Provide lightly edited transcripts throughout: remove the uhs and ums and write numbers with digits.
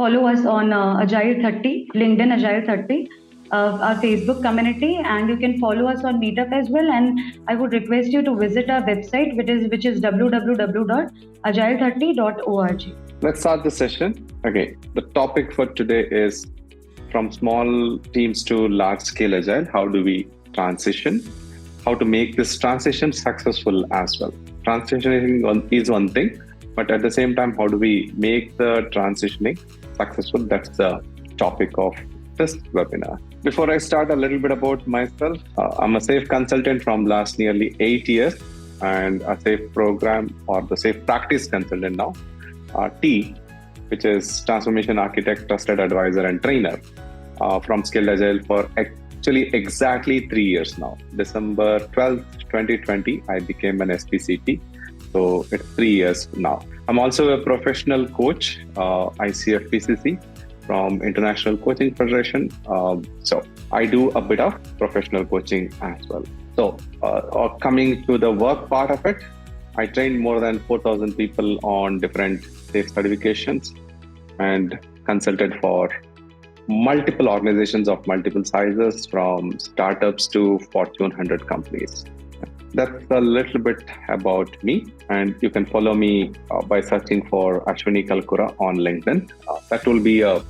follow us on Agile 30, LinkedIn Agile 30, our Facebook community, and you can follow us on Meetup as well. And I would request you to visit our website, which is www.agile30.org. Let's start the session. Okay, the topic for today is from small teams to large-scale Agile. How do we transition? How to make this transition successful as well. Transitioning is one thing, but at the same time, how do we make the transitioning successful? That's the topic of this webinar. Before I start, a little bit about myself. I'm a SAFe consultant from last nearly 8 years, and a SAFe program or the SAFe practice consultant now. T, which is Transformation Architect, Trusted Advisor and Trainer from Skilled Agile for actually exactly 3 years now. December 12th, 2020, I became an SPCT. So it's 3 years now. I'm also a professional coach, ICF PCC from International Coaching Federation. So I do a bit of professional coaching as well. So coming to the work part of it, I trained more than 4,000 people on different SAFe certifications and consulted for multiple organizations of multiple sizes, from startups to Fortune 100 companies. That's a little bit about me, and you can follow me by searching for Ashwinee Kalkura on LinkedIn. That will be a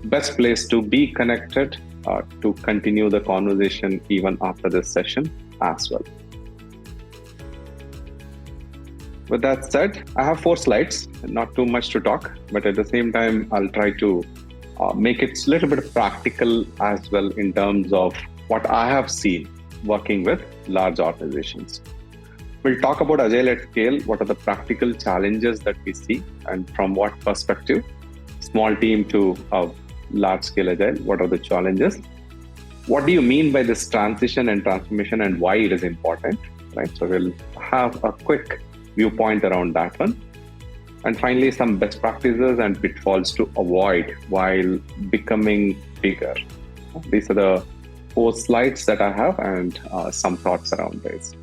best place to be connected to continue the conversation even after this session as well. With that said, I have 4 slides, not too much to talk, but at the same time, I'll try to make it a little bit practical as well in terms of what I have seen working with large organizations. We'll talk about Agile at scale. What are the practical challenges that we see, and from what perspective? Small team to large scale Agile, what are the challenges? What do you mean by this transition and transformation, and why it is important, right? So we'll have a quick viewpoint around that one. And finally, some best practices and pitfalls to avoid while becoming bigger. These are the 4 slides that I have, and some thoughts around this.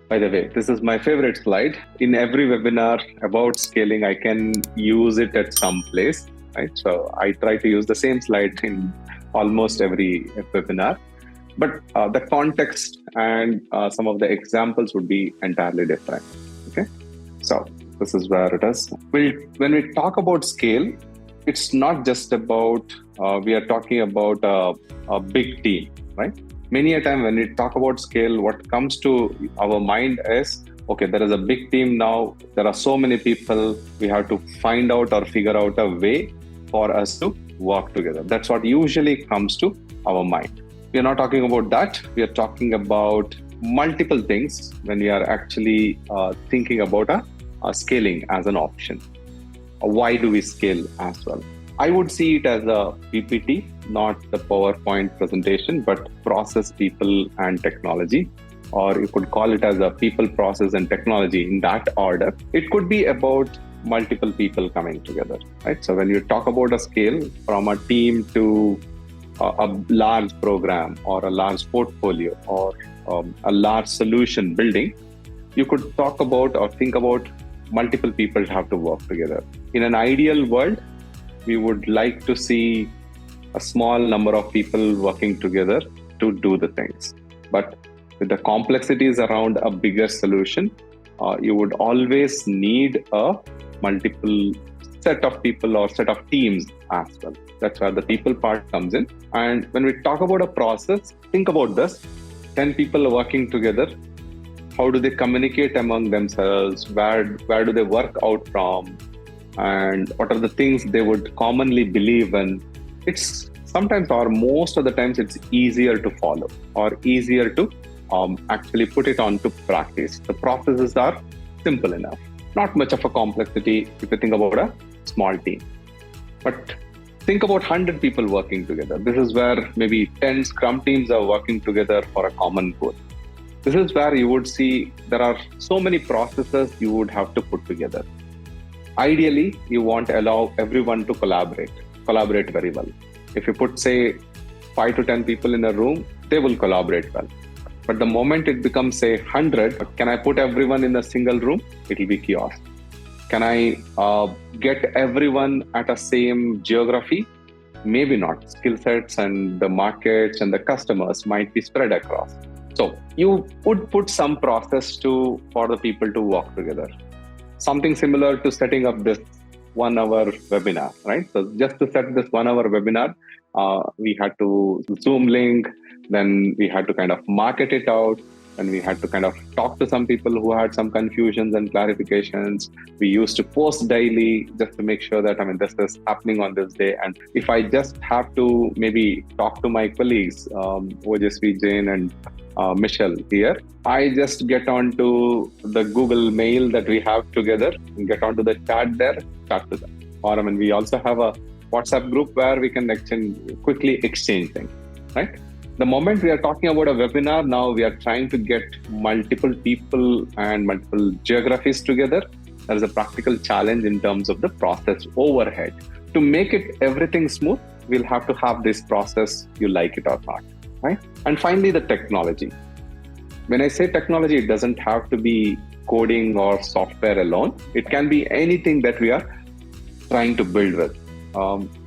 By the way, this is my favorite slide. In every webinar about scaling, I can use it at some place, right? So I try to use the same slide in almost every webinar. But the context and some of the examples would be entirely different. Okay, so this is where it is. When we talk about scale, it's not just about we are talking about a big team, right? Many a time when we talk about scale, what comes to our mind is, okay, there is a big team now. There are so many people. We have to find out or figure out a way for us to work together. That's what usually comes to our mind. We are not talking about that. We are talking about multiple things when we are actually thinking about a scaling as an option. Why do we scale as well? I would see it as a PPT, not the PowerPoint presentation, but process, people, and technology. Or you could call it as a people, process, and technology in that order. It could be about multiple people coming together, right? So when you talk about a scale from a team to a large program or a large portfolio or a large solution building, you could talk about or think about multiple people have to work together. In an ideal world, we would like to see a small number of people working together to do the things. But with the complexities around a bigger solution, you would always need a multiple set of people or set of teams as well. That's where the people part comes in. And when we talk about a process, think about this. 10 people are working together. How do they communicate among themselves? Where do they work out from? And what are the things they would commonly believe in? It's sometimes, or most of the times, it's easier to follow or easier to actually put it onto practice. The processes are simple enough. Not much of a complexity if you think about a small team. But think about 100 people working together. This is where maybe 10 Scrum teams are working together for a common goal. This is where you would see there are so many processes you would have to put together. Ideally, you want to allow everyone to collaborate very well. If you put, say, 5 to 10 people in a room, they will collaborate well. But the moment it becomes, say, 100, can I put everyone in a single room? It will be chaos. Can I get everyone at a same geography? Maybe not. Skill sets and the markets and the customers might be spread across. So you would put some process for the people to work together. Something similar to setting up this 1 hour webinar, right? So just to set this 1 hour webinar, we had to Zoom link, then we had to kind of market it out, and we had to kind of talk to some people who had some confusions and clarifications. We used to post daily just to make sure that, this is happening on this day. And if I just have to maybe talk to my colleagues, Ojasvi, Jane, and Michelle here, I just get onto the Google mail that we have together, get onto the chat there, chat to them. Or we also have a WhatsApp group where we can quickly exchange things, right? The moment we are talking about a webinar, now we are trying to get multiple people and multiple geographies together. There is a practical challenge in terms of the process overhead. To make it everything smooth, we'll have to have this process, you like it or not, right? And finally, the technology. When I say technology, it doesn't have to be coding or software alone. It can be anything that we are trying to build with.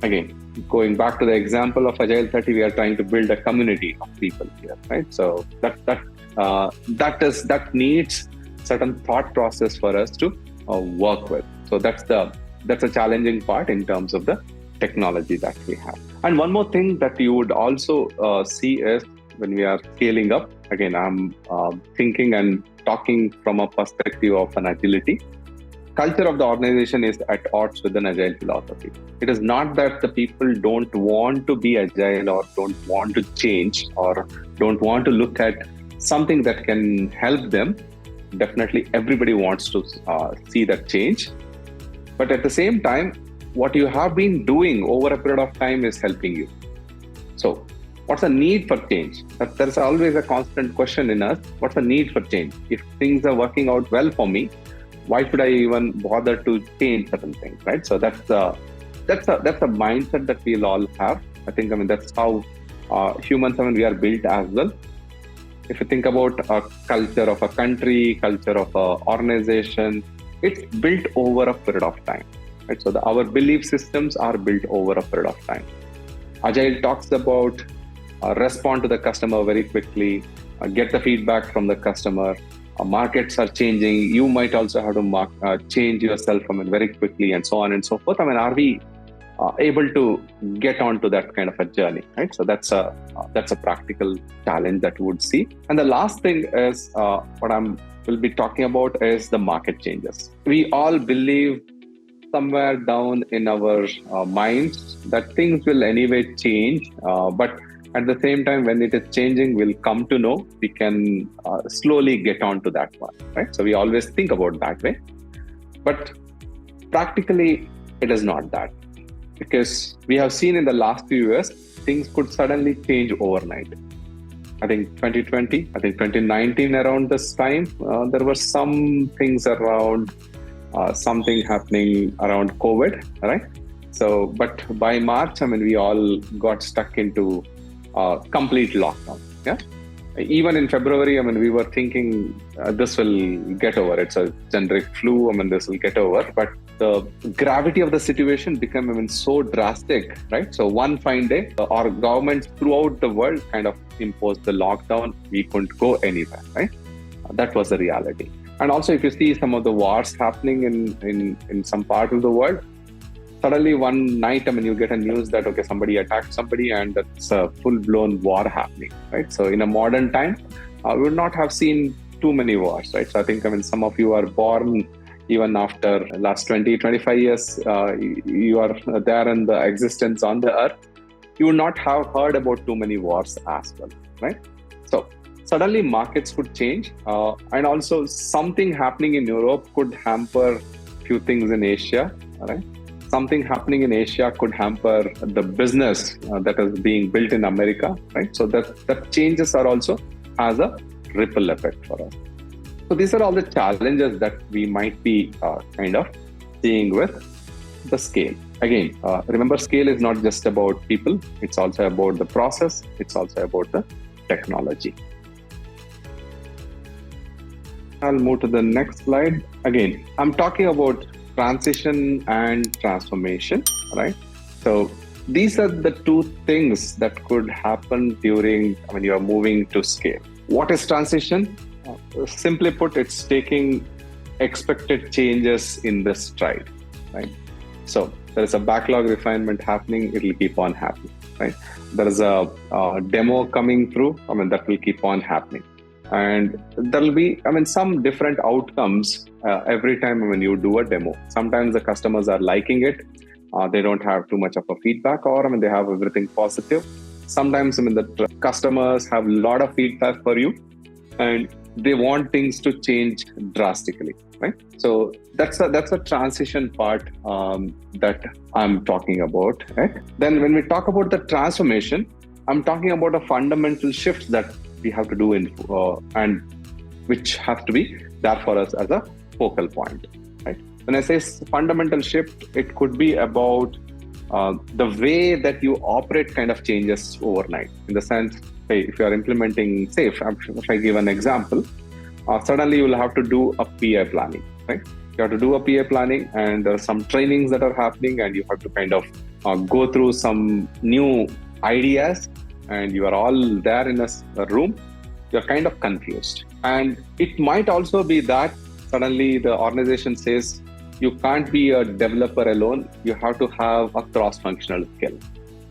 Again, going back to the example of Agile 30, we are trying to build a community of people here, right? So that needs certain thought process for us to work with. So that's a challenging part in terms of the technology that we have. And one more thing that you would also see is when we are scaling up. Again, I'm thinking and talking from a perspective of an agility. Culture of the organization is at odds with an agile philosophy. It is not that the people don't want to be agile or don't want to change or don't want to look at something that can help them. Definitely everybody wants to see that change. But at the same time, what you have been doing over a period of time is helping you. So what's the need for change? There's always a constant question in us. What's the need for change? If things are working out well for me, why should I even bother to change certain things, right? So that's a mindset that we'll all have. I think, that's how humans, we are built as well. If you think about a culture of a country, culture of an organization, it's built over a period of time, right? So our belief systems are built over a period of time. Agile talks about respond to the customer very quickly, get the feedback from the customer. Markets are changing. You might also have to change yourself very quickly, and so on and so forth. Are we able to get onto that kind of a journey, right? So that's a practical challenge that we would see. And the last thing is we'll be talking about is the market changes. We all believe somewhere down in our minds that things will anyway change, but at the same time, when it is changing, we'll come to know we can slowly get onto that one, right? So we always think about that way. But practically, it is not that. Because we have seen in the last few years, things could suddenly change overnight. I think 2020, I think 2019 around this time, there were some things around something happening around COVID, right? So, but by March, we all got stuck into complete lockdown. Yeah. Even in February, we were thinking this will get over. It's a generic flu. This will get over. But the gravity of the situation became so drastic, right? So one fine day, our governments throughout the world kind of imposed the lockdown. We couldn't go anywhere, right? That was the reality. And also, if you see some of the wars happening in some part of the world, suddenly one night, you get a news that, okay, somebody attacked somebody and that's a full-blown war happening, right? So in a modern time, we would not have seen too many wars, right? So I think, some of you are born even after last 20, 25 years, you are there in the existence on the earth. You would not have heard about too many wars as well, right? So suddenly markets could change. And also something happening in Europe could hamper few things in Asia, right? Something happening in Asia could hamper the business that is being built in America, right? So that changes are also has a ripple effect for us. So these are all the challenges that we might be kind of seeing with the scale. Again, remember, scale is not just about people. It's also about the process. It's also about the technology. I'll move to the next slide. Again, I'm talking about transition and transformation, right? So these are the two things that could happen during when you are moving to scale. What is transition? Simply put, it's taking expected changes in the stride, right? So there is a backlog refinement happening, it will keep on happening, right? There is a demo coming through, that will keep on happening. And there will be, some different outcomes every time when you do a demo. Sometimes the customers are liking it. They don't have too much of a feedback, or they have everything positive. Sometimes the customers have a lot of feedback for you and they want things to change drastically, right? So that's a transition part that I'm talking about, right? Then when we talk about the transformation, I'm talking about a fundamental shift that we have to do and which have to be there for us as a focal point, right? When I say fundamental shift, it could be about the way that you operate kind of changes overnight. In the sense, hey, if you are implementing, say, if I give an example, suddenly you will have to do a PI planning, right? You have to do a PI planning, and there are some trainings that are happening, and you have to kind of go through some new ideas, and you are all there in a room. You're kind of confused. And it might also be that suddenly the organization says, you can't be a developer alone. You have to have a cross-functional skill,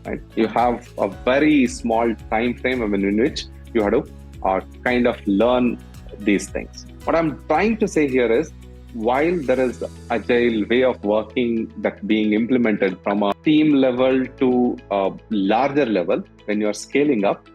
right? You have a very small time frame in which you have to kind of learn these things. What I'm trying to say here is, while there is agile way of working that being implemented from a team level to a larger level, when you're scaling up,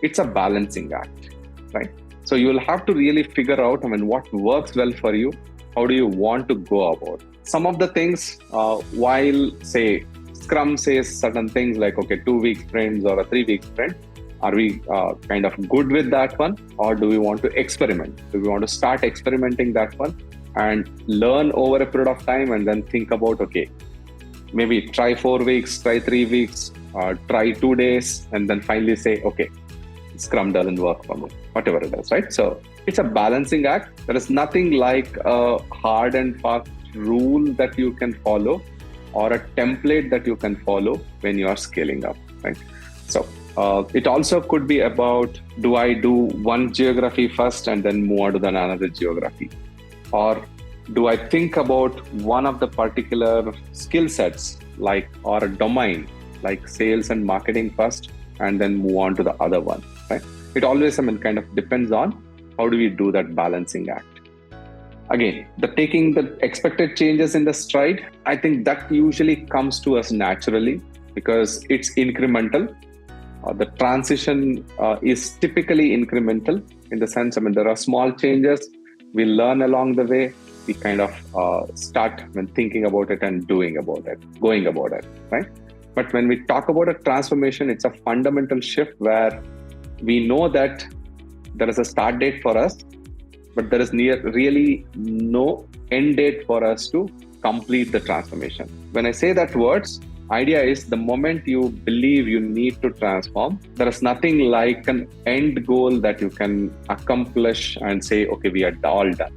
it's a balancing act, right? So you will have to really figure out, what works well for you. How do you want to go about? Some of the things, while say Scrum says certain things like, okay, 2-week sprints or a 3-week sprint, are we kind of good with that one? Or do we want to experiment? Do we want to start experimenting that one and learn over a period of time and then think about, okay, maybe try 4 weeks, try 3 weeks, try 2 days, and then finally say, okay, Scrum doesn't work for me, whatever it is, right? So it's a balancing act. There is nothing like a hard and fast rule that you can follow or a template that you can follow when you are scaling up, right? So it also could be about, do I do one geography first and then move on to another geography? Or do I think about one of the particular skill sets, or a domain, like sales and marketing first, and then move on to the other one, right? It always, kind of depends on how do we do that balancing act. Again, taking the expected changes in the stride, I think that usually comes to us naturally because it's incremental. The transition is typically incremental in the sense, there are small changes. We learn along the way. We kind of start thinking about it and going about it, right? But when we talk about a transformation, it's a fundamental shift where we know that there is a start date for us, but there is really no end date for us to complete the transformation. When I say that words, idea is the moment you believe you need to transform, there is nothing like an end goal that you can accomplish and say, okay, we are all done.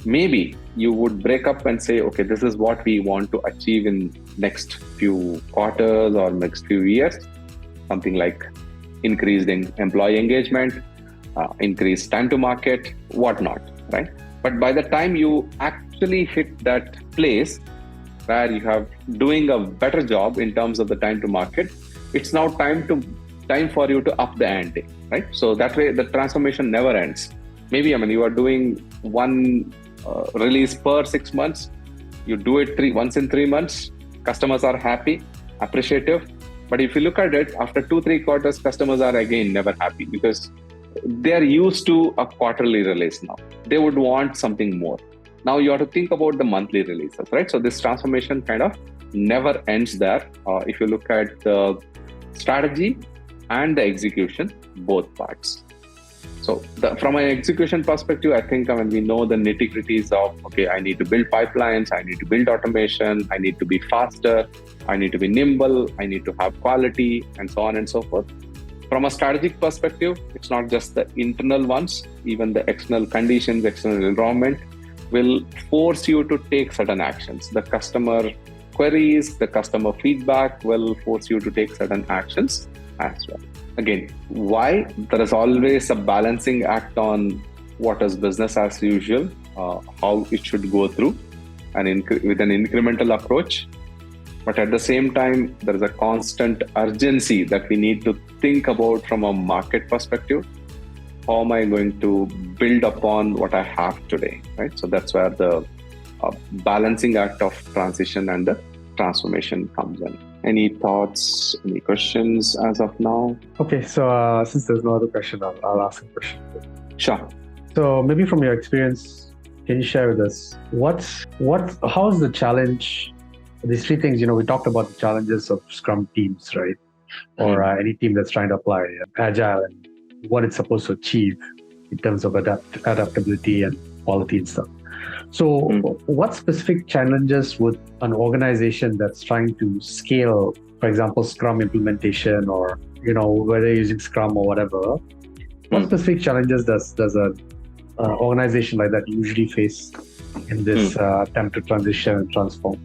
Maybe you would break up and say, okay, this is what we want to achieve in next few quarters or next few years. Something like increased employee engagement, increased time to market, whatnot, right? But by the time you actually hit that place where you have doing a better job in terms of the time to market, it's now time for you to up the ante, right? So that way the transformation never ends. Maybe you are doing one release per 6 months. You do it once in 3 months. Customers are happy, appreciative. But if you look at it, after 2-3 quarters, customers are again never happy because they are used to a quarterly release now. They would want something more. Now you have to think about the monthly releases, right? So this transformation kind of never ends there. If you look at the strategy and the execution, both parts. So from an execution perspective, I think we know the nitty-gritties of, okay, I need to build pipelines, I need to build automation, I need to be faster, I need to be nimble, I need to have quality, and so on and so forth. From a strategic perspective, it's not just the internal ones, even the external conditions, external environment, will force you to take certain actions. The customer queries, the customer feedback will force you to take certain actions as well. Again, why? There is always a balancing act on what is business as usual, how it should go through, and with an incremental approach. But at the same time, there is a constant urgency that we need to think about from a market perspective. How am I going to build upon what I have today, right? So that's where the balancing act of transition and the transformation comes in. Any thoughts, any questions as of now? Okay, so since there's no other question, I'll ask a question. Sure. So maybe from your experience, can you share with us how's the challenge? These three things, we talked about the challenges of Scrum teams, right? Or any team that's trying to apply Agile and what it's supposed to achieve in terms of adaptability and quality and stuff. So what specific challenges would an organization that's trying to scale, for example, Scrum implementation or, whether you're using Scrum or whatever, what specific challenges does an organization like that usually face in this attempt to transition and transform?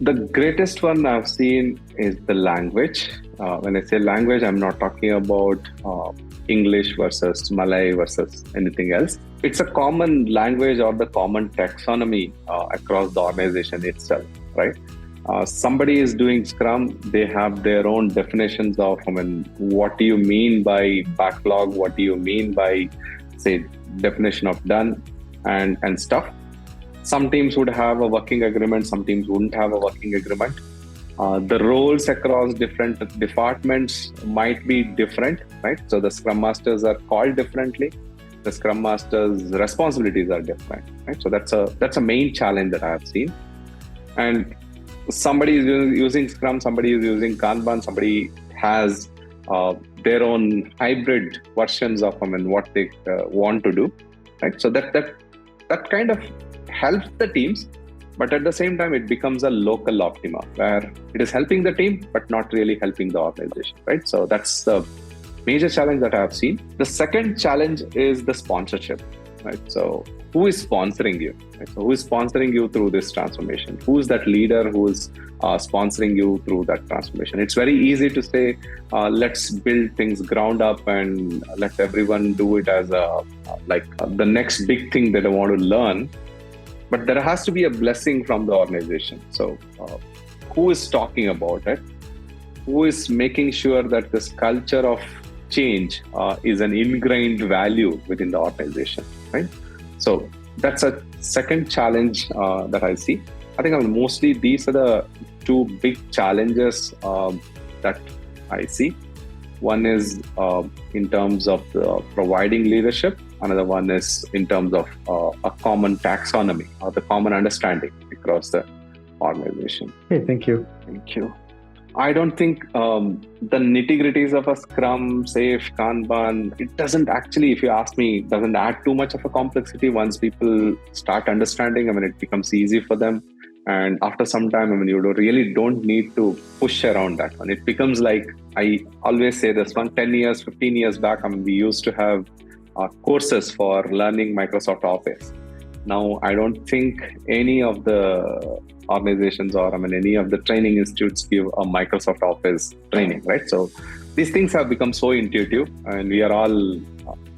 The greatest one I've seen is the language. When I say language, I'm not talking about English versus Malay versus anything else. It's a common language or the common taxonomy across the organization itself, right? Somebody is doing Scrum, they have their own definitions of, what do you mean by backlog? What do you mean by, say, definition of done and stuff. Some teams would have a working agreement, some teams wouldn't have a working agreement. The roles across different departments might be different, right? So the Scrum Masters are called differently. The Scrum Masters' responsibilities are different, right? So that's a main challenge that I have seen. And somebody is using Scrum, somebody is using Kanban, somebody has their own hybrid versions of what they want to do, right? So that kind of helps the teams, but at the same time, it becomes a local optima where it is helping the team, but not really helping the organization, right? So that's the major challenge that I have seen. The second challenge is the sponsorship, right? So who is sponsoring you? Right? So who is sponsoring you through this transformation? Who is that leader who is sponsoring you through that transformation? It's very easy to say, let's build things ground up and let everyone do it as the next big thing that I want to learn. But there has to be a blessing from the organization. So who is talking about it? Who is making sure that this culture of change is an ingrained value within the organization, right? So that's a second challenge that I see. I think mostly these are the two big challenges that I see. One is in terms of providing leadership. Another one is in terms of a common taxonomy or the common understanding across the organization. Okay, thank you. Thank you. I don't think the nitty-gritties of a Scrum, Safe, Kanban, it doesn't actually, if you ask me, doesn't add too much of a complexity. Once people start understanding, it becomes easy for them. And after some time, you really don't need to push around that one. It becomes like, I always say this one, 10 years, 15 years back, we used to have courses for learning Microsoft Office. Now, I don't think any of the organizations or any of the training institutes give a Microsoft Office training, right? So these things have become so intuitive, and we are all,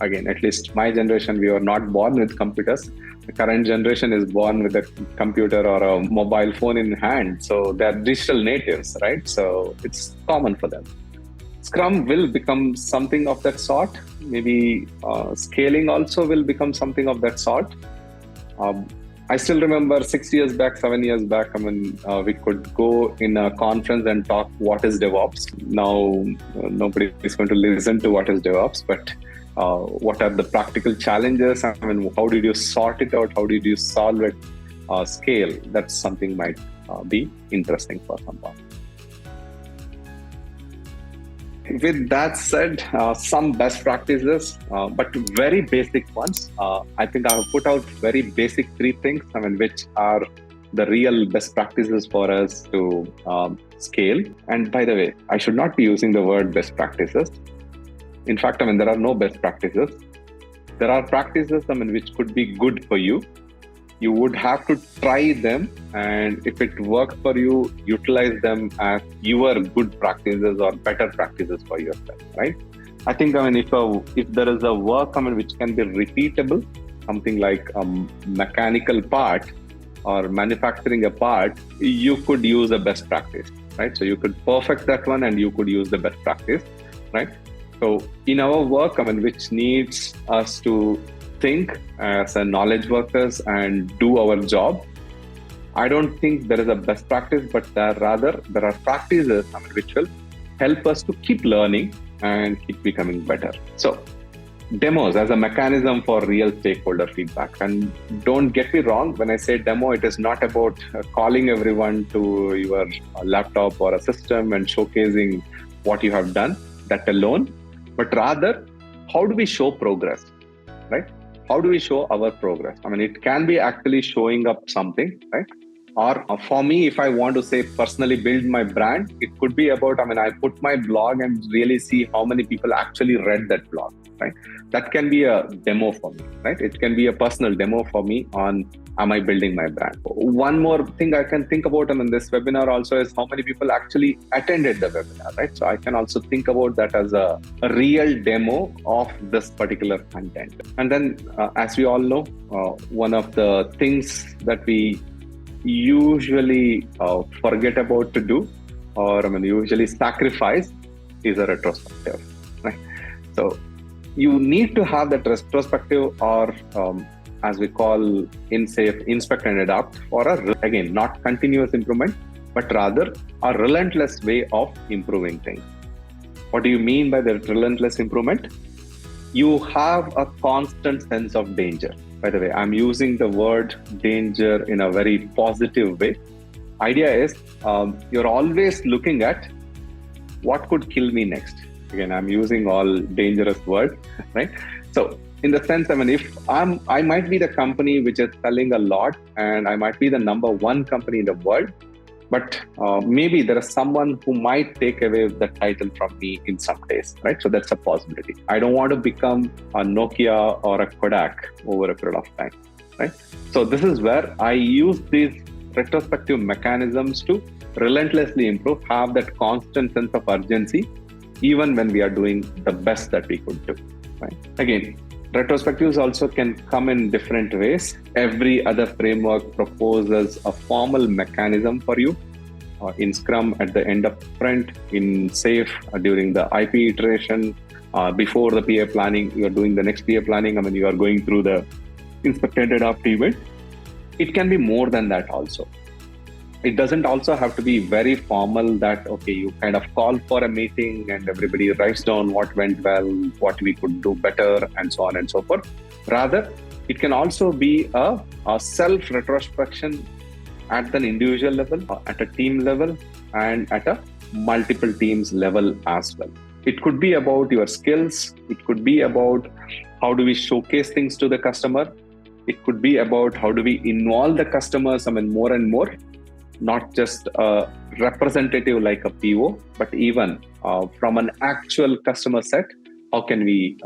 again, at least my generation, we were not born with computers. The current generation is born with a computer or a mobile phone in hand. So they're digital natives, right? So it's common for them. Scrum will become something of that sort. Maybe scaling also will become something of that sort. I still remember 6 years back, 7 years back, we could go in a conference and talk what is DevOps. Now, nobody is going to listen to what is DevOps, but what are the practical challenges? How did you sort it out? How did you solve it? Scale, that's something might be interesting for someone. With that said, some best practices, but very basic ones. I think I have put out very basic 3 things, which are the real best practices for us to scale. And by the way, I should not be using the word best practices. In fact, there are no best practices. There are practices, which could be good for you, You would have to try them, and if it works for you, utilize them as your good practices or better practices for yourself, right? I think, if there is a work, which can be repeatable, something like a mechanical part or manufacturing a part, you could use a best practice, right? So you could perfect that one and you could use the best practice, right? So in our work, which needs us to think as a knowledge workers and do our job, I don't think there is a best practice, but there are practices which will help us to keep learning and keep becoming better. So demos as a mechanism for real stakeholder feedback. And don't get me wrong, when I say demo, it is not about calling everyone to your laptop or a system and showcasing what you have done, that alone, but rather, how do we show progress, right? How do we show our progress? It can be actually showing up something, right? Or for me, if I want to say personally build my brand, it could be about, I put my blog and really see how many people actually read that blog, right? That can be a demo for me, right? It can be a personal demo for me on, am I building my brand? One more thing I can think about in this webinar also is how many people actually attended the webinar, right? So I can also think about that as a real demo of this particular content. And then, as we all know, one of the things that we usually forget about to do, or usually sacrifice, is a retrospective, right? So you need to have that retrospective, or as we call in SAFe, inspect and adapt, for again, not continuous improvement, but rather a relentless way of improving things. What do you mean by the relentless improvement? You have a constant sense of danger. By the way, I'm using the word danger in a very positive way. Idea is you're always looking at what could kill me next. Again, I'm using all dangerous words, right? So in the sense, if I might be the company which is selling a lot, and I might be the number one company in the world, but maybe there is someone who might take away the title from me in some days, right? So that's a possibility. I don't want to become a Nokia or a Kodak over a period of time, right? So this is where I use these retrospective mechanisms to relentlessly improve, have that constant sense of urgency, even when we are doing the best that we could do, right? Again, retrospectives also can come in different ways. Every other framework proposes a formal mechanism for you. In Scrum at the end of sprint, in SAFe during the IP iteration, before the PA planning, you are doing the next PA planning, you are going through the inspect and adapt event. It can be more than that also. It doesn't also have to be very formal that, okay, you kind of call for a meeting and everybody writes down what went well, what we could do better, and so on and so forth. Rather, it can also be a self-retrospection at an individual level, at a team level, and at a multiple teams level as well. It could be about your skills. It could be about how do we showcase things to the customer. It could be about how do we involve the customers, more and more. Not just a representative like a PO, but even from an actual customer set, how can we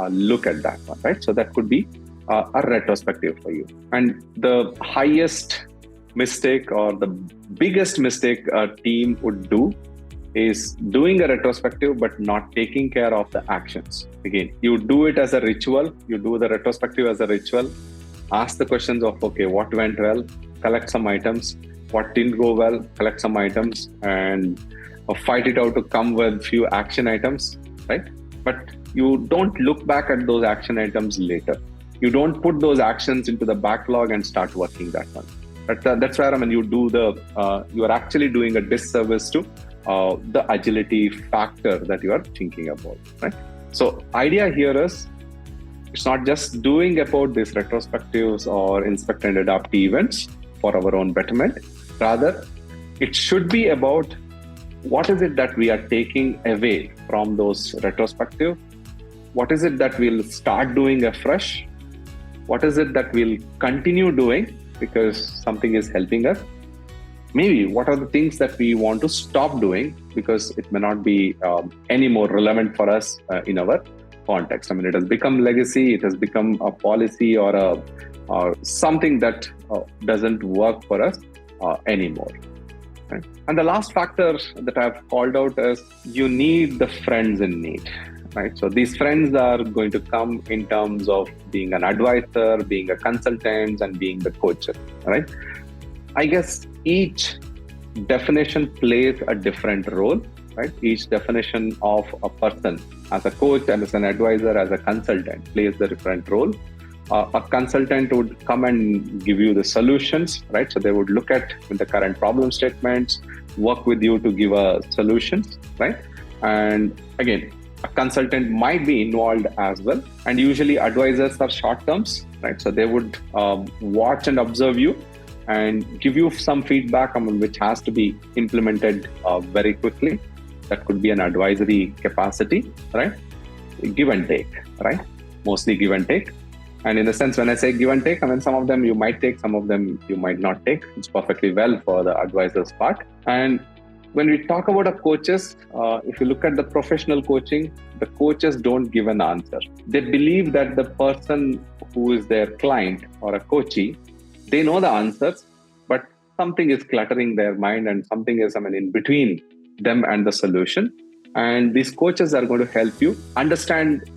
look at that one, right? So that could be a retrospective for you. And the highest mistake or the biggest mistake a team would do is doing a retrospective but not taking care of the actions. Again, you do it as a ritual, you do the retrospective as a ritual, ask the questions of, okay, what went well, collect some items, what didn't go well, collect some items, and fight it out to come with few action items, right? But you don't look back at those action items later. You don't put those actions into the backlog and start working that one. That's where you do you are actually doing a disservice to the agility factor that you are thinking about, right? So idea here is, it's not just doing about these retrospectives or inspect and adapt events for our own betterment. Rather, it should be about what is it that we are taking away from those retrospective? What is it that we'll start doing afresh? What is it that we'll continue doing because something is helping us? Maybe what are the things that we want to stop doing because it may not be any more relevant for us in our context. I mean, it has become legacy, it has become a policy or something that doesn't work for us anymore. Right? And the last factor that I've called out is you need the friends in need. Right? So these friends are going to come in terms of being an advisor, being a consultant, and being the coach. Right? I guess each definition plays a different role. Right? Each definition of a person as a coach and as an advisor, as a consultant, plays a different role. A consultant would come and give you the solutions, right? So they would look at the current problem statements, work with you to give a solutions, right? And again, a consultant might be involved as well. And usually advisors are short terms, right? So they would watch and observe you and give you some feedback on which has to be implemented very quickly. That could be an advisory capacity, right? Give and take, right? Mostly give and take. And in the sense, when I say give and take, I mean, some of them you might take, some of them you might not take. It's perfectly well for the advisor's part. And when we talk about our coaches, if you look at the professional coaching, the coaches don't give an answer. They believe that the person who is their client or a coachee, they know the answers, but something is cluttering their mind and something is, in between them and the solution. And these coaches are going to help you understand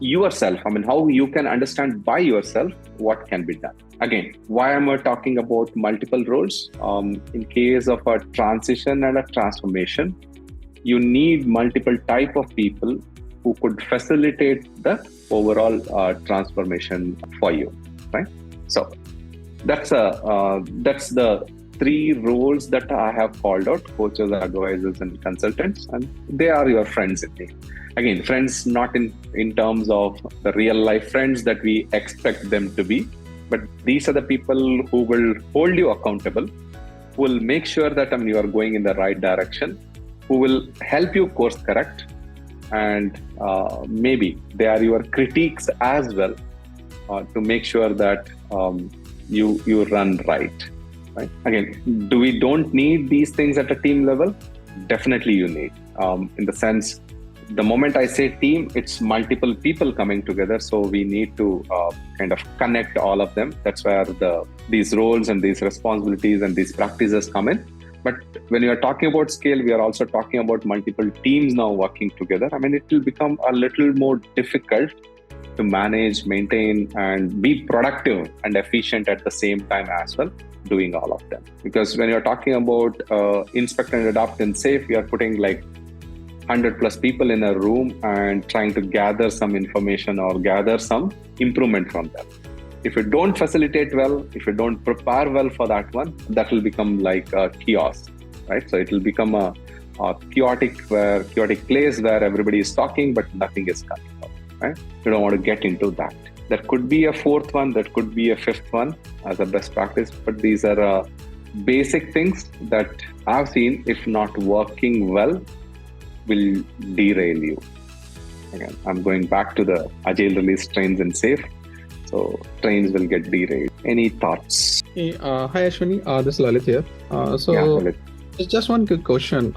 yourself, how you can understand by yourself what can be done. Again, why am I talking about multiple roles? In case of a transition and a transformation, you need multiple type of people who could facilitate the overall transformation for you, right? So that's the three roles that I have called out: coaches, advisors, and consultants, and they are your friends in me. Again, friends not in terms of the real life friends that we expect them to be, but these are the people who will hold you accountable, who will make sure that you are going in the right direction, who will help you course correct, and maybe they are your critiques as well to make sure that you run right. Right? Again, we don't need these things at a team level? Definitely you need. In the sense, the moment I say team, it's multiple people coming together. So we need to kind of connect all of them. That's where these roles and these responsibilities and these practices come in. But when you are talking about scale, we are also talking about multiple teams now working together. It will become a little more difficult to manage, maintain, and be productive and efficient at the same time as well, doing all of them. Because when you're talking about inspect and adopt and safe, we are putting like 100 plus people in a room and trying to gather some information or gather some improvement from them. If you don't facilitate well, if you don't prepare well for that one, that will become like a chaos, right? So it will become a chaotic place where everybody is talking, but nothing is coming out, right? You don't want to get into that. There could be a fourth one, there could be a fifth one as a best practice, but these are basic things that I've seen, if not working well, will derail you. Again, I'm going back to the agile release trains and safe. So trains will get derailed. Any thoughts? Hey, hi Ashwinee, this is Lalit here. Lalit. It's just one quick question.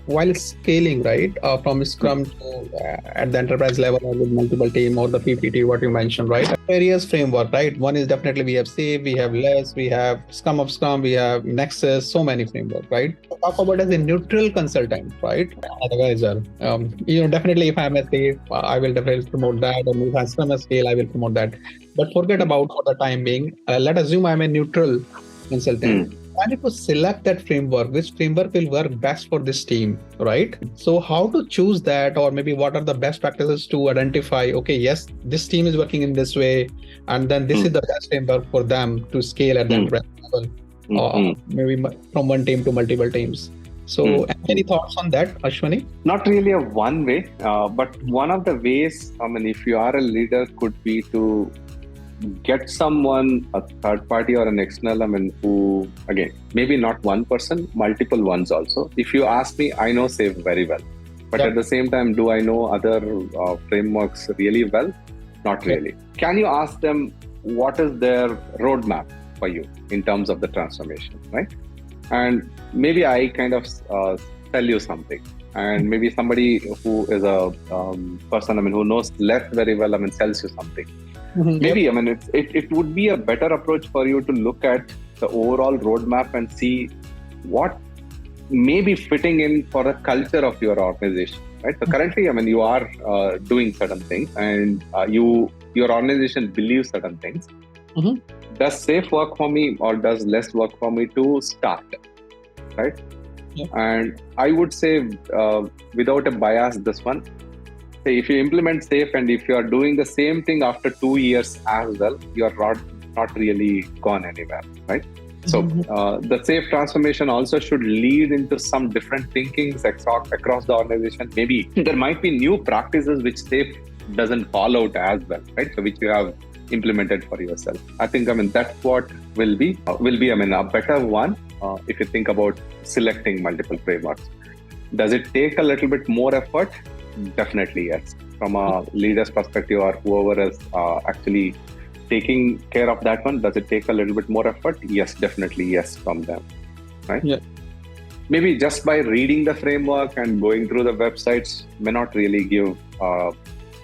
While scaling, right, from Scrum to at the enterprise level or with multiple team or the PPT, what you mentioned, right? Various framework, right? One is definitely we have SAFe, we have LESS, we have Scrum of Scrum, we have Nexus, so many framework, right? Talk about as a neutral consultant, right? Advisor. Definitely if I'm a SAFe, I will definitely promote that. And if I'm Scrum at scale, I will promote that. But forget about for the time being. Let's assume I'm a neutral consultant. I need to select that framework, which framework will work best for this team, right? So how to choose that, or maybe what are the best practices to identify, okay, yes, this team is working in this way, and then this is the best framework for them to scale at the enterprise level, or maybe from one team to multiple teams. So any thoughts on that, Ashwinee? Not really a one way, but one of the ways, if you are a leader, could be to get someone, a third party or an external, who, again, maybe not one person, multiple ones also. If you ask me, I know SAFe very well. But at the same time, do I know other frameworks really well? Not really. Can you ask them what is their roadmap for you in terms of the transformation, right? And maybe I kind of tell you something. and maybe somebody who is a person, who knows less very well, sells you something. Maybe, it would be a better approach for you to look at the overall roadmap and see what may be fitting in for the culture of your organization, right? So currently, you are doing certain things, and your organization believes certain things. Does safe work for me, or does less work for me to start, right? Yeah. And I would say, without a bias, this one, say if you implement safe and if you are doing the same thing after 2 years as well, you are not really gone anywhere, right? So the safe transformation also should lead into some different thinkings across the organization. Maybe there might be new practices which safe doesn't call out as well, right? So which you have implemented for yourself. I think that's what will be a better one if you think about selecting multiple frameworks. Does it take a little bit more effort? Definitely yes. From a leader's perspective, or whoever is actually taking care of that one, does it take a little bit more effort? Yes, definitely yes from them, right? Yeah. Maybe just by reading the framework and going through the websites may not really give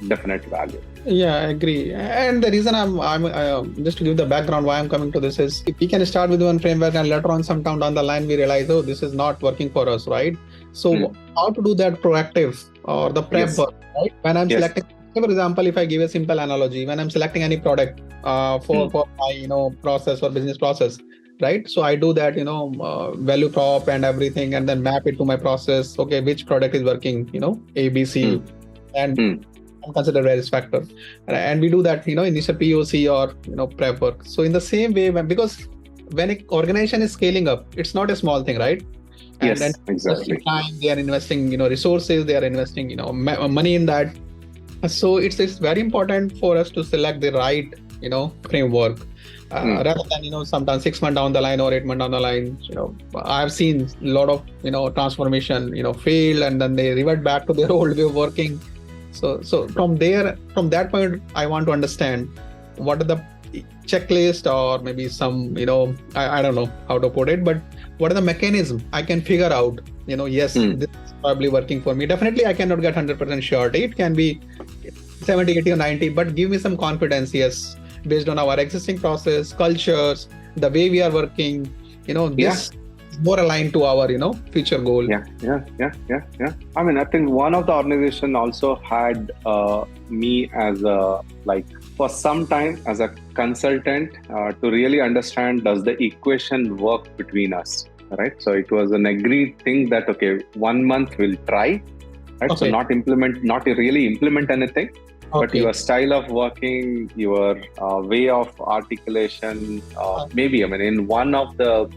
definite value. Yeah, I agree. And the reason I'm just to give the background why I'm coming to this is, if we can start with one framework and later on sometime down the line we realize, oh, this is not working for us, right? So how to do that proactive or the prep work, right? When I'm selecting, for example, if I give a simple analogy, when I'm selecting any product for my process or business process, right? So I do that, value prop and everything, and then map it to my process. Okay, which product is working, A, B, C, and consider various factors. And we do that, initial POC or, prep work. So in the same way, because when an organization is scaling up, it's not a small thing, right? And yes, exactly. Time, they are investing, resources, they are investing, money in that. So it's very important for us to select the right, framework. Rather than, sometimes 6 months down the line or 8 months down the line, I've seen a lot of, transformation, fail, and then they revert back to their old way of working. So from that point, I want to understand what are the checklist, or maybe some, I don't know how to put it, but what are the mechanism I can figure out, this is probably working for me. Definitely, I cannot get 100% surety. It can be 70, 80 or 90, but give me some confidence, yes, based on our existing process, cultures, the way we are working, this more aligned to our, future goal. Yeah. I think one of the organization also had me as for some time as a consultant to really understand, does the equation work between us, right? So it was an agreed thing that, okay, 1 month we'll try, right? Okay. So not really implement anything, but your style of working, your way of articulation, maybe, in one of the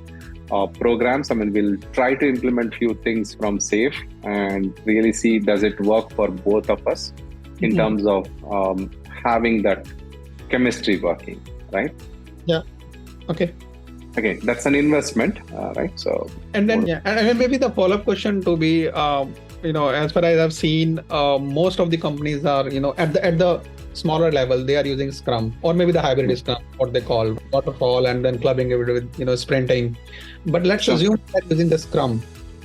programs, we'll try to implement few things from SAFE and really see, does it work for both of us in terms of having that chemistry working, right? Yeah. Okay. Again, that's an investment, right? So, and then and maybe the follow-up question to be, as far as I've seen, most of the companies are, at the smaller level, they are using Scrum, or maybe the hybrid Scrum, what they call waterfall, and then clubbing it with, sprinting. But let's assume they're using the Scrum.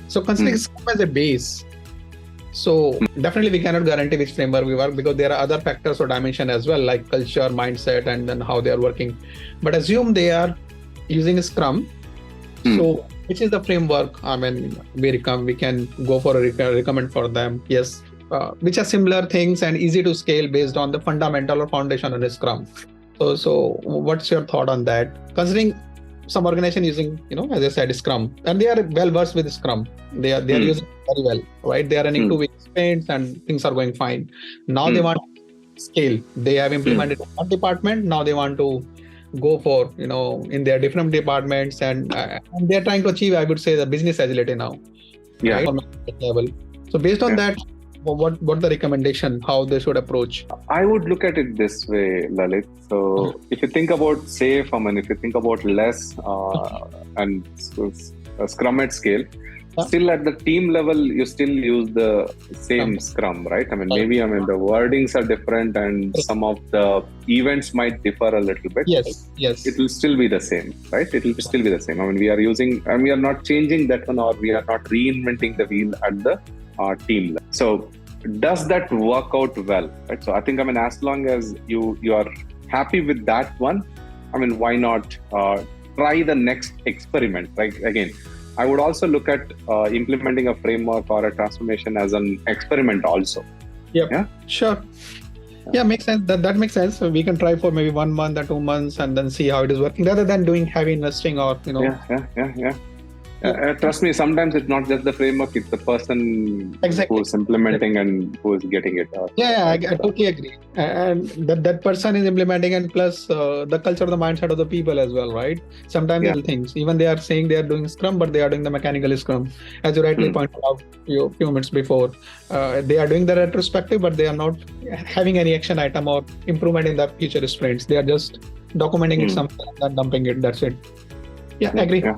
So considering Scrum as a base, so definitely we cannot guarantee which framework we work, because there are other factors or dimension as well, like culture, mindset, and then how they are working. But assume they are using Scrum. So which is the framework? We can go for a recommend for them. Yes. Which are similar things and easy to scale based on the fundamental or foundation on Scrum. So what's your thought on that? Considering some organization using, as I said, Scrum, and they are well versed with Scrum. They are using it very well, right? They are running 2 week sprints and things are going fine. Now they want to scale. They have implemented one department. Now they want to go for, in their different departments, and they're trying to achieve, I would say, the business agility now. Yeah. Right? Level. So based on that, what the recommendation, how they should approach? I would look at it this way, Lalit. So if you think about SAFE, if you think about less and Scrum at scale, still at the team level, you still use the same Scrum, right? Maybe the wordings are different and some of the events might differ a little bit. Yes. It will still be the same, right? It will still be the same. We are using, and we are not changing that one, or we are not reinventing the wheel at the team level. So does that work out well, right? So I think, as long as you are happy with that one, why not try the next experiment, right? Again, I would also look at implementing a framework or a transformation as an experiment also. Yep. Yeah, sure. Yeah, makes sense. That makes sense. So we can try for maybe 1 month or 2 months and then see how it is working, rather than doing heavy investing or trust me, sometimes it's not just the framework, it's the person who's implementing and who is getting it. I totally agree. And that person is implementing, and plus the culture, the mindset of the people as well, right? Sometimes little things, even they are saying they are doing Scrum, but they are doing the mechanical Scrum. As you rightly pointed out a few minutes before, they are doing the retrospective, but they are not having any action item or improvement in the future sprints. They are just documenting it somewhere and then dumping it. That's it. Yeah, agree. Yeah.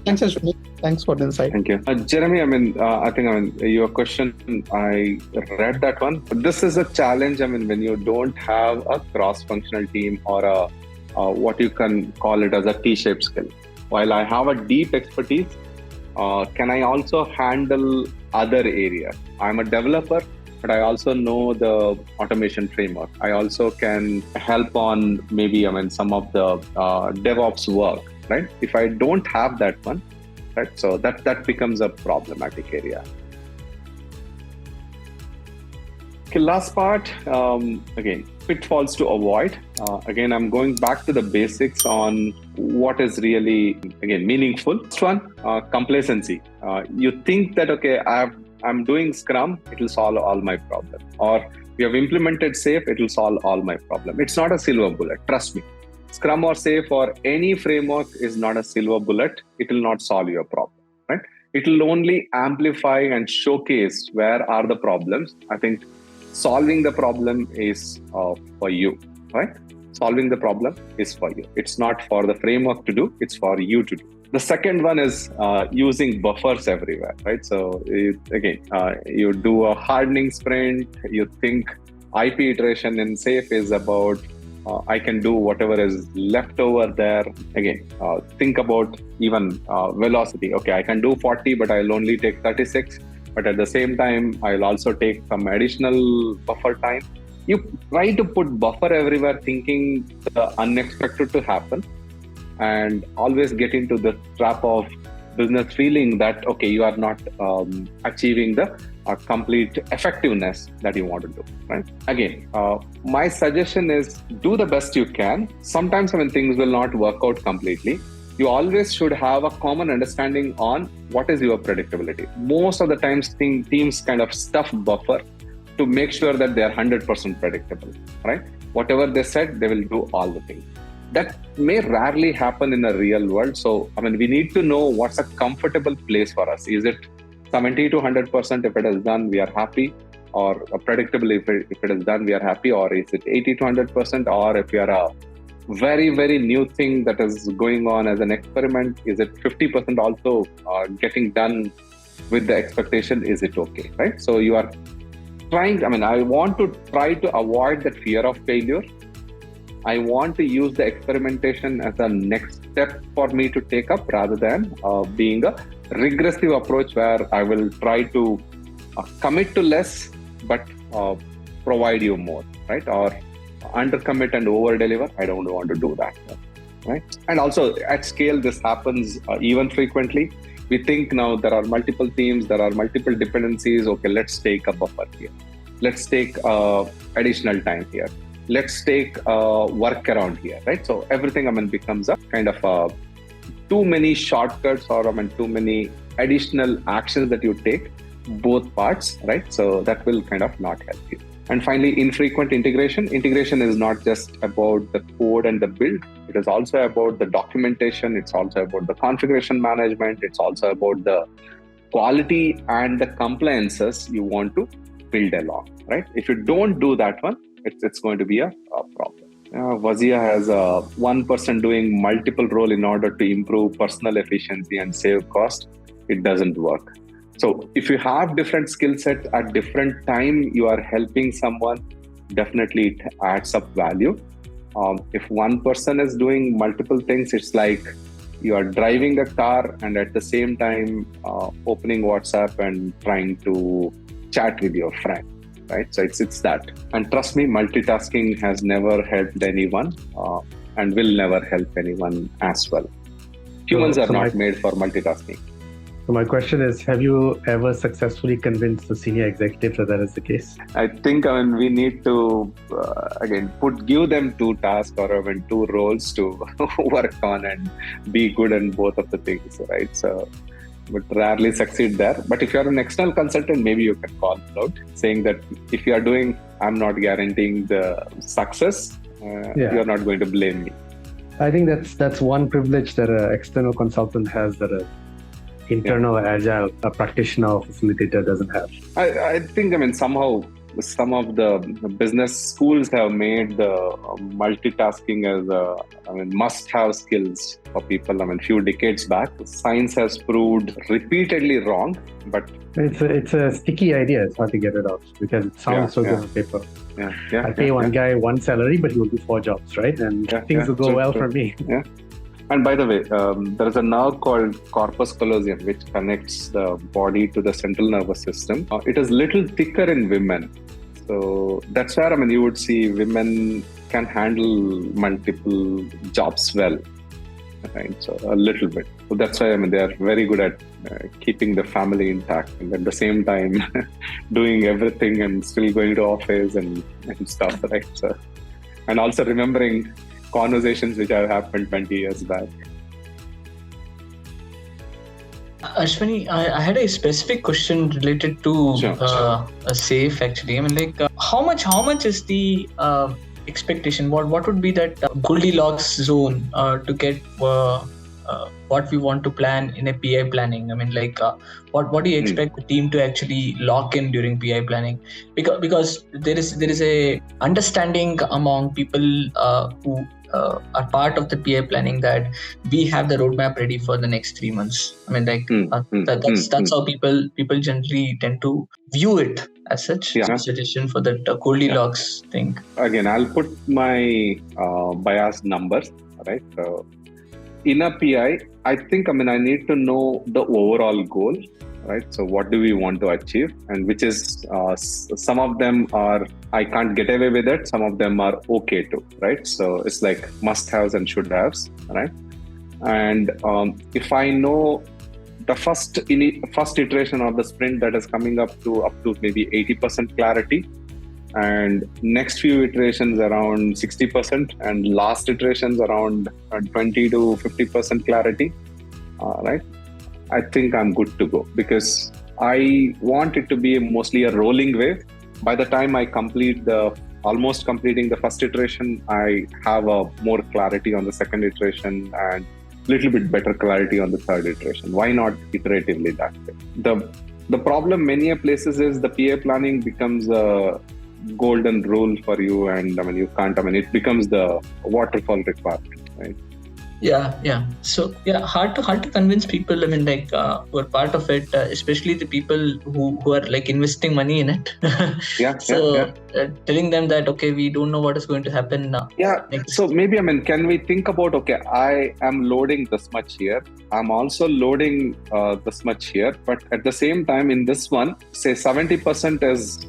Thanks, Ashwinee. Thanks for the insight. Thank you. Jeremy, I think, your question, I read that one. But this is a challenge, when you don't have a cross-functional team or a what you can call it as a T-shaped skill. While I have a deep expertise, can I also handle other areas? I'm a developer, but I also know the automation framework. I also can help on maybe, some of the DevOps work. Right? If I don't have that one, right? So that becomes a problematic area. Okay, last part, again, pitfalls to avoid. Again, I'm going back to the basics on what is really, again, meaningful. First one, complacency. You think that, okay, I'm doing Scrum, it will solve all my problems. Or we have implemented SAFe, it will solve all my problems. It's not a silver bullet, trust me. Scrum or SAFe or any framework is not a silver bullet. It will not solve your problem, right? It will only amplify and showcase where are the problems. I think solving the problem is for you, right? Solving the problem is for you. It's not for the framework to do. It's for you to do. The second one is using buffers everywhere, right? So you do a hardening sprint. You think IP iteration in SAFe is about I can do whatever is left over there. Again, think about even velocity. Okay, I can do 40, but I'll only take 36. But at the same time, I'll also take some additional buffer time. You try to put buffer everywhere, thinking the unexpected to happen, and always get into the trap of business feeling that, okay, you are not achieving the complete effectiveness that you want to do, right? Again, my suggestion is do the best you can. Sometimes when things will not work out completely, you always should have a common understanding on what is your predictability. Most of the times teams kind of stuff buffer to make sure that they are 100% predictable, right? Whatever they said, they will do all the things. That may rarely happen in the real world. So, we need to know what's a comfortable place for us. Is it 70 to 100%? If it is done, we are happy. Or predictable, if it is done, we are happy. Or is it 80 to 100%? Or if you are a very, very new thing that is going on as an experiment, is it 50% also getting done with the expectation? Is it okay, right? So you are trying, I want to try to avoid that fear of failure. I want to use the experimentation as a next step for me to take up, rather than being a regressive approach where I will try to commit to less but provide you more, right? Or undercommit and over-deliver. I don't want to do that, right? And also at scale, this happens even frequently. We think now there are multiple teams, there are multiple dependencies. Okay, let's take a buffer here. Let's take additional time here. Let's take work around here, right? So everything, becomes a kind of too many shortcuts or too many additional actions that you take, both parts, right? So that will kind of not help you. And finally, infrequent integration. Integration is not just about the code and the build. It is also about the documentation. It's also about the configuration management. It's also about the quality and the compliances you want to build along, right? If you don't do that one, it's going to be a problem. Vazia has one person doing multiple roles in order to improve personal efficiency and save cost. It doesn't work. So if you have different skill sets at different time, you are helping someone, definitely it adds up value. If one person is doing multiple things, it's like you are driving a car and at the same time opening WhatsApp and trying to chat with your friend, right? So it's that. And trust me, multitasking has never helped anyone and will never help anyone as well. Humans are not made for multitasking. So my question is, have you ever successfully convinced the senior executive that is the case? I think we need to give them two tasks or two roles to work on and be good in both of the things, right? So, but rarely succeed there. But if you're an external consultant, maybe you can call it out, saying that if you are doing, I'm not guaranteeing the success. You're not going to blame me. I think that's one privilege that an external consultant has that an internal agile practitioner or facilitator doesn't have. I think somehow some of the business schools have made the multitasking as a must-have skills for people. Few decades back, science has proved repeatedly wrong, but it's a sticky idea. It's hard to get it out because it sounds so good on paper. I pay one guy one salary, but he will do 4 jobs, right? And things will go well for me. Yeah. And by the way, there is a nerve called corpus callosum, which connects the body to the central nervous system. It is little thicker in women. So that's where, you would see women can handle multiple jobs well, right? So a little bit. So that's why, they are very good at keeping the family intact and at the same time doing everything and still going to office and stuff, right? So, and also remembering conversations which have happened 20 years back. Ashwinee, I had a specific question related to a SAFE actually. How much is the expectation? What would be that Goldilocks zone to get what we want to plan in a PI planning? What do you expect the team to actually lock in during PI planning? Because there is a understanding among people who are part of the PI planning that we have the roadmap ready for the next 3 months. That's how people generally tend to view it as such. Suggestion for that Goldilocks thing. Again, I'll put my biased numbers, right? So in a PI, I think I need to know the overall goal, right? So what do we want to achieve, and which is some of them are I can't get away with it, some of them are okay too, right? So it's like must-haves and should-haves, right? And if I know the first iteration of the sprint that is coming up to maybe 80% clarity, and next few iterations around 60%, and last iterations around 20 to 50% clarity, right? I think I'm good to go, because I want it to be mostly a rolling wave. By the time I almost completing the first iteration, I have a more clarity on the second iteration and little bit better clarity on the third iteration. Why not iteratively that way? The problem many places is the PA planning becomes a golden rule for you, and you can't. It becomes the waterfall requirement, right? Yeah. So hard to convince people. Who are part of it, especially the people who are investing money in it. Telling them that we don't know what is going to happen. So maybe can we think about I am loading this much here. I'm also loading this much here, but at the same time in this one, say 70% is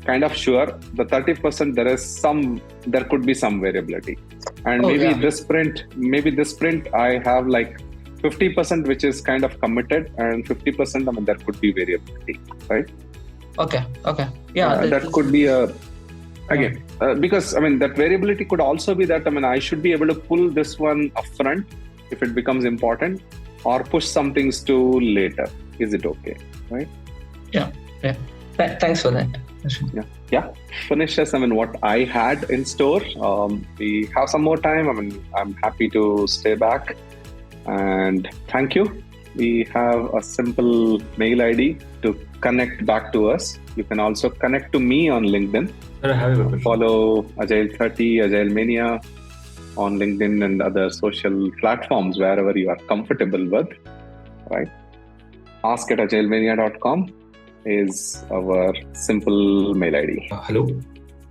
kind of sure. The 30% there could be some variability. And this sprint I have 50% which is kind of committed, and 50% there could be variability, right? Okay. That could be because that variability could also be that I should be able to pull this one upfront if it becomes important, or push some things to later. Is it okay, right? Yeah. Thanks for that. Finishes what I had in store. We have some more time. I'm happy to stay back, and thank you. We have a simple mail ID to connect back to us. You can also connect to me on LinkedIn. Follow Agile30, Agilemania on LinkedIn and other social platforms wherever you are comfortable with, right? ask@agilemania.com is our simple mail ID. Hello?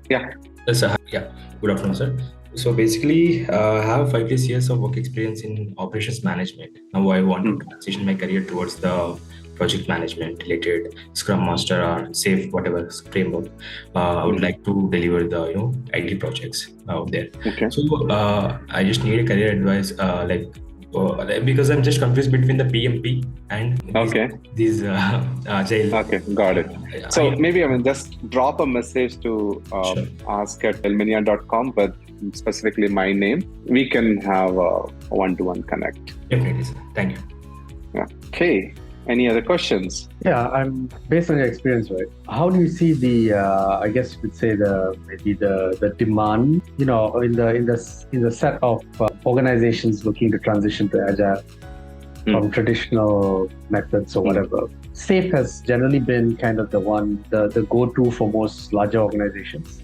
Yeah. Yes, sir. Yeah. Good afternoon, sir. So basically, I have 5 years of work experience in operations management. Now I want to transition my career towards the project management related Scrum Master or SAFe, whatever framework. I would like to deliver the IT projects out there. Okay. So I just need a career advice, because I'm just confused between the PMP and these agile. Okay, got it. So maybe just drop a message to ask at agilemania.com, but specifically my name. We can have a one-to-one connect. Definitely, sir. Thank you. Yeah. Okay. Any other questions? Yeah, I'm based on your experience, right? How do you see the? I guess you could say the demand. In the set of organizations looking to transition to agile from traditional methods or whatever. SAFe has generally been kind of the go-to for most larger organizations.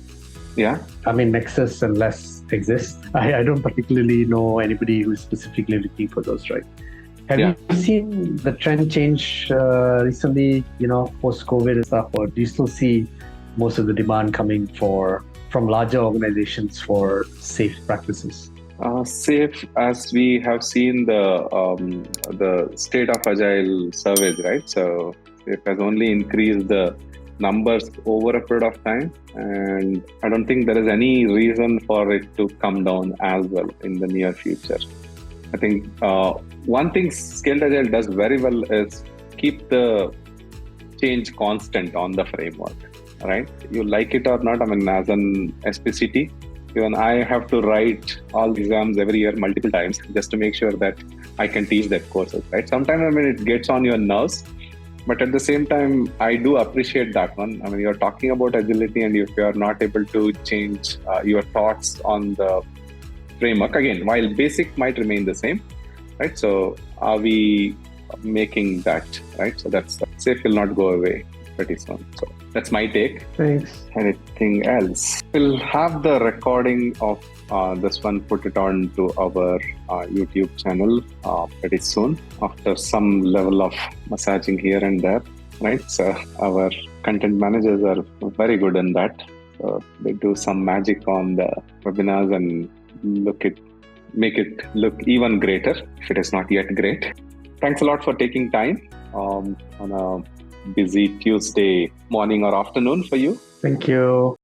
Yeah. I mean, Nexus and less exist. I don't particularly know anybody who's specifically looking for those, right? Have you seen the trend change recently, post-COVID and stuff, or do you still see most of the demand coming from larger organizations for SAFe practices? SAFe, as we have seen the state of agile surveys, right? So it has only increased the numbers over a period of time, and I don't think there is any reason for it to come down as well in the near future. I think one thing Scaled Agile does very well is keep the change constant on the framework, right? You like it or not, as an SPCT, even I have to write all exams every year multiple times just to make sure that I can teach that courses, right? Sometimes, it gets on your nerves, but at the same time, I do appreciate that one. You're talking about agility, and if you are not able to change your thoughts on the framework, again, while basic might remain the same, right? So are we making that, right? So that's SAFe will not go away pretty soon. So that's my take. Thanks. Anything else? We'll have the recording of this one, put it on to our YouTube channel pretty soon after some level of massaging here and there, right? So our content managers are very good in that. So they do some magic on the webinars and make it look even greater if it is not yet great. Thanks a lot for taking time on a busy Tuesday morning or afternoon for you. Thank you.